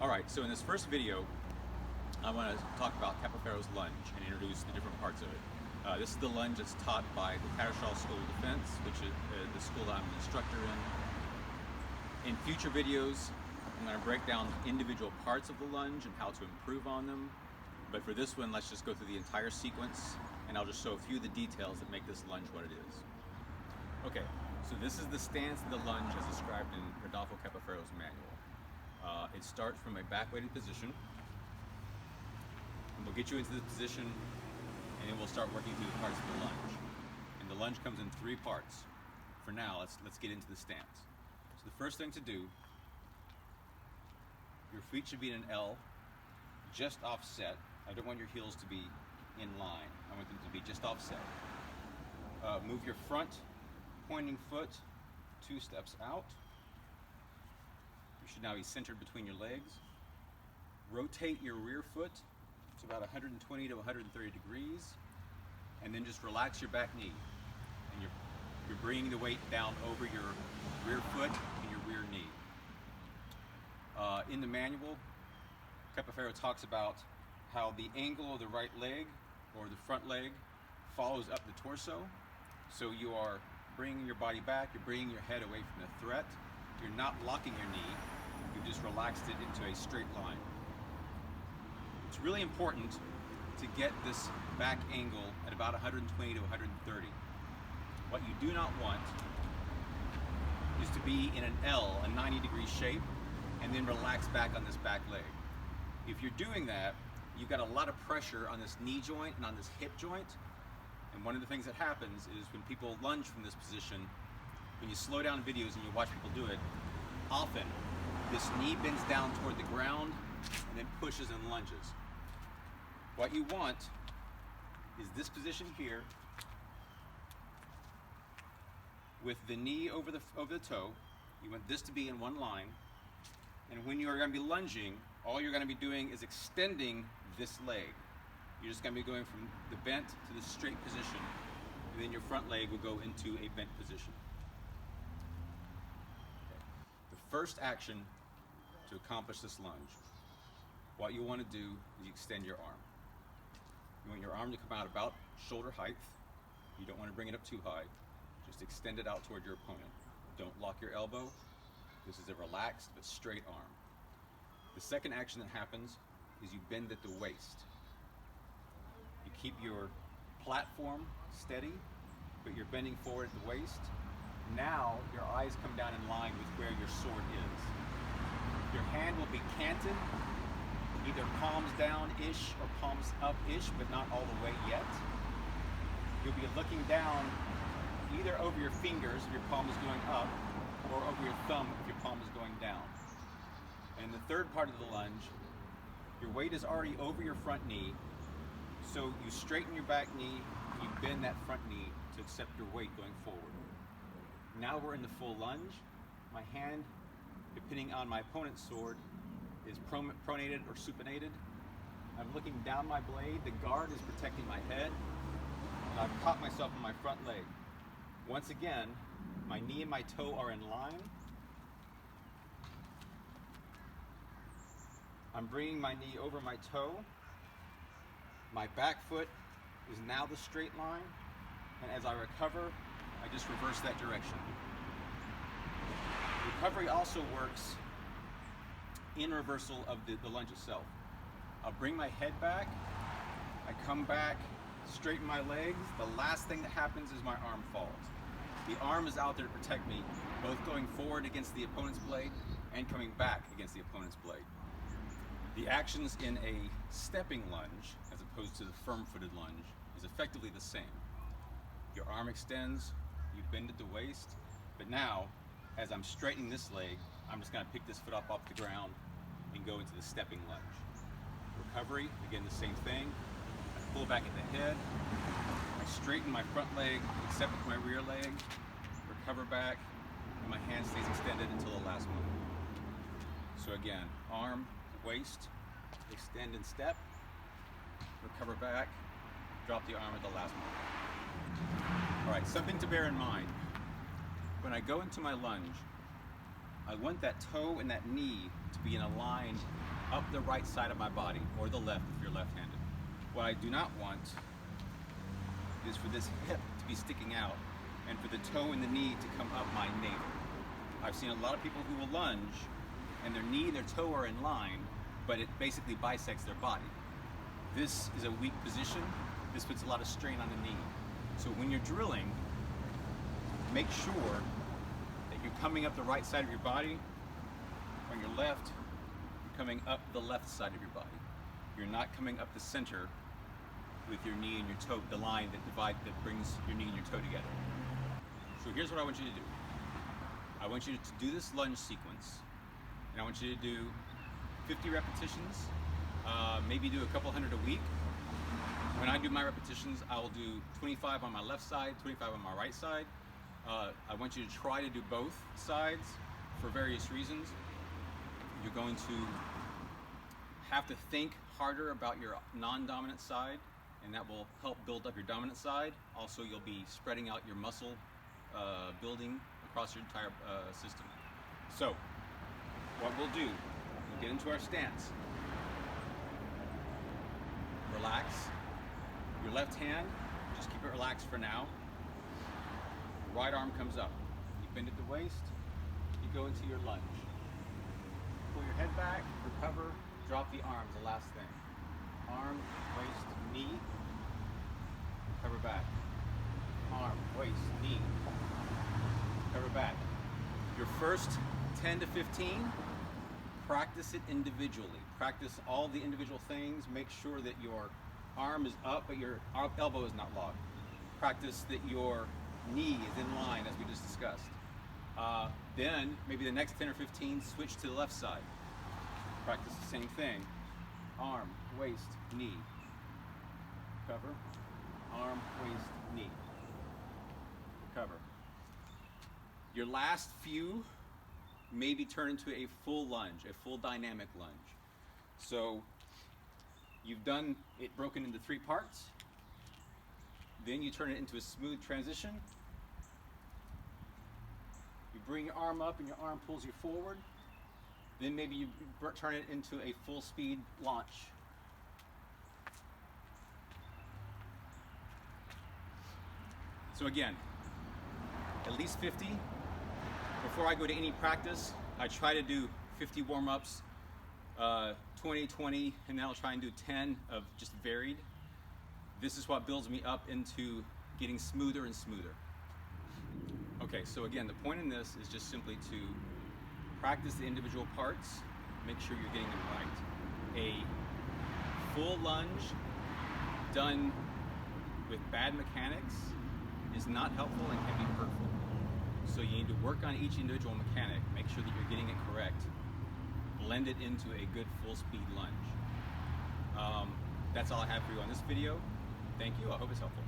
Alright, so in this first video, I want to talk about Capo Ferro's lunge and introduce the different parts of it. This is the lunge that's taught by the Tattersall School of Defense, which is the school that I'm an instructor in. In future videos, I'm going to break down individual parts of the lunge and how to improve on them. But for this one, let's just go through the entire sequence, and I'll just show a few of the details that make this lunge what it is. Okay, so this is the stance of the lunge as described in Rodolfo Capo Ferro's manual. It starts from a back-weighted position, and we'll get you into this position, and then we'll start working through the parts of the lunge. And the lunge comes in three parts. For now, let's get into the stance. So the first thing to do, your feet should be in an L, just offset. I don't want your heels to be in line. I want them to be just offset. Move your front pointing foot 2 steps out. You should now be centered between your legs. Rotate your rear foot to about 120 to 130 degrees, and then just relax your back knee. And you're bringing the weight down over your rear foot and your rear knee. In the manual, Capo Ferro talks about how the angle of the right leg or the front leg follows up the torso. So you are bringing your body back, you're bringing your head away from the threat. You're not locking your knee, you've just relaxed it into a straight line. It's really important to get this back angle at about 120 to 130. What you do not want is to be in an L, a 90-degree shape, and then relax back on this back leg. If you're doing that, you've got a lot of pressure on this knee joint and on this hip joint. And one of the things that happens is when people lunge from this position, when you slow down videos and you watch people do it, often this knee bends down toward the ground and then pushes and lunges. What you want is this position here with the knee over the toe. You want this to be in one line. And when you're going to be lunging, all you're going to be doing is extending this leg. You're just going to be going from the bent to the straight position, and then your front leg will go into a bent position. Okay. The first action to accomplish this lunge, what you want to do is you extend your arm. You want your arm to come out about shoulder height. You don't want to bring it up too high. Just extend it out toward your opponent. Don't lock your elbow. This is a relaxed but straight arm. The second action that happens is you bend at the waist. You keep your platform steady, but you're bending forward at the waist. Now your eyes come down in line with where your sword is. Your hand will be canted, either palms down-ish or palms up-ish, but not all the way yet. You'll be looking down either over your fingers if your palm is going up, or over your thumb if your palm is going down. And the third part of the lunge, your weight is already over your front knee, so you straighten your back knee, and you bend that front knee to accept your weight going forward. Now we're in the full lunge. My hand, depending on my opponent's sword, is pronated or supinated. I'm looking down my blade, the guard is protecting my head, and I've caught myself on my front leg. Once again, my knee and my toe are in line. I'm bringing my knee over my toe. My back foot is now the straight line, and as I recover, I just reverse that direction. Recovery also works in reversal of the lunge itself. I'll bring my head back, I come back, straighten my legs. The last thing that happens is my arm falls. The arm is out there to protect me, both going forward against the opponent's blade and coming back against the opponent's blade. The actions in a stepping lunge, as opposed to the firm-footed lunge, is effectively the same. Your arm extends, you bend at the waist, but now, as I'm straightening this leg, I'm just going to pick this foot up off the ground and go into the stepping lunge. Recovery, again the same thing. I pull back at the head, I straighten my front leg, except with my rear leg, recover back, and my hand stays extended until the last moment. So again, arm, waist, extend and step, recover back, drop the arm at the last moment. All right, something to bear in mind. When I go into my lunge, I want that toe and that knee to be in a line up the right side of my body, or the left if you're left-handed. What I do not want is for this hip to be sticking out and for the toe and the knee to come up my navel. I've seen a lot of people who will lunge and their knee and their toe are in line, but it basically bisects their body. This is a weak position. This puts a lot of strain on the knee. So when you're drilling, make sure that you're coming up the right side of your body. On your left, you're coming up the left side of your body. You're not coming up the center with your knee and your toe, the line that brings your knee and your toe together. So here's what I want you to do. I want you to do this lunge sequence, and I want you to do 50 repetitions, maybe do a couple hundred a week. When I do my repetitions, I will do 25 on my left side, 25 on my right side. I want you to try to do both sides for various reasons. You're going to have to think harder about your non-dominant side, and that will help build up your dominant side. Also, you'll be spreading out your muscle building across your entire system. So, what we'll do, we'll get into our stance. Relax. Your left hand, just keep it relaxed for now. Your right arm comes up. You bend at the waist, you go into your lunge. Pull your head back, recover, drop the arms, the last thing. Arm, waist, knee, recover back. Arm, waist, knee, recover back. Your first 10 to 15, practice it individually. Practice all the individual things. Make sure that your arm is up, but your elbow is not locked. Practice that your knee is in line, as we just discussed. Then, maybe the next 10 or 15, switch to the left side. Practice the same thing. Arm, waist, knee. Recover. Arm, waist, knee. Recover. Your last few maybe turn into a full lunge, a full dynamic lunge. So you've done it broken into 3 parts. Then you turn it into a smooth transition. You bring your arm up and your arm pulls you forward. Then maybe you turn it into a full speed launch. So again, at least 50. Before I go to any practice, I try to do 50 warm-ups, 20, 20, and then I'll try and do 10 of just varied. This is what builds me up into getting smoother and smoother. Okay, so again, the point in this is just simply to practice the individual parts, make sure you're getting them right. A full lunge done with bad mechanics is not helpful and can be hurtful. So you need to work on each individual mechanic, make sure that you're getting it correct, blend it into a good full speed lunge. That's all I have for you on this video. Thank you, I hope it's helpful.